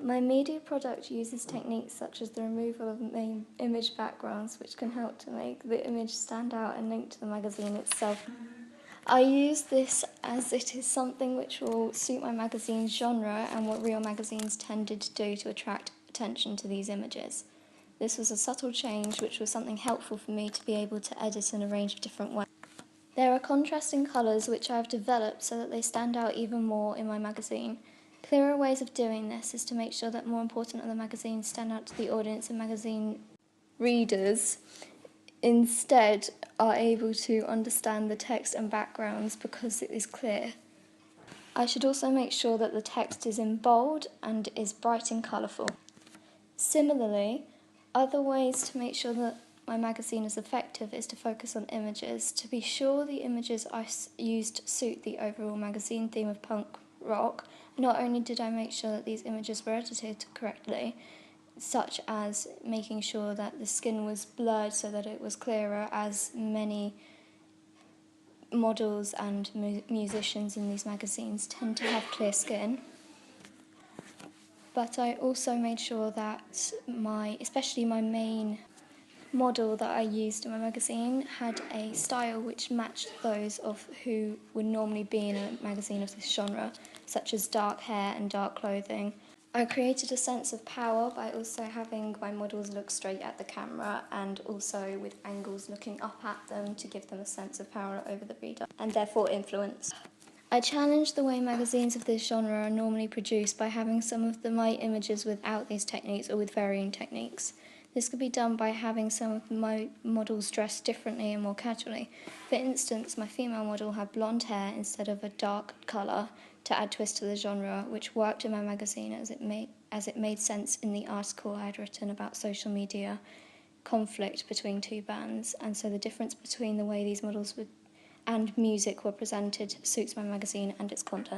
My media product uses techniques such as the removal of main image backgrounds, which can help to make the image stand out and link to the magazine itself. I use this as it is something which will suit my magazine's genre and what real magazines tended to do to attract attention to these images. This was a subtle change which was something helpful for me to be able to edit in a range of different ways. There are contrasting colours which I have developed so that they stand out even more in my magazine. Clearer ways of doing this is to make sure that more important other magazines stand out to the audience and magazine readers instead are able to understand the text and backgrounds because it is clear. I should also make sure that the text is in bold and is bright and colourful. Similarly, other ways to make sure that my magazine is effective is to focus on images. To be sure the images I used suit the overall magazine theme of punk rock, not only did I make sure that these images were edited correctly, such as making sure that the skin was blurred so that it was clearer, as many models and musicians in these magazines tend to have clear skin. But I also made sure that especially my main model that I used in my magazine had a style which matched those of who would normally be in a magazine of this genre, such as dark hair and dark clothing. I created a sense of power by also having my models look straight at the camera and also with angles looking up at them to give them a sense of power over the reader and therefore influence. I challenged the way magazines of this genre are normally produced by having some of my images without these techniques or with varying techniques. This could be done by having some of my models dressed differently and more casually. For instance, my female model had blonde hair instead of a dark colour to add twist to the genre, which worked in my magazine as it made sense in the article I had written about social media conflict between two bands, and so the difference between the way these models and music were presented suits my magazine and its content.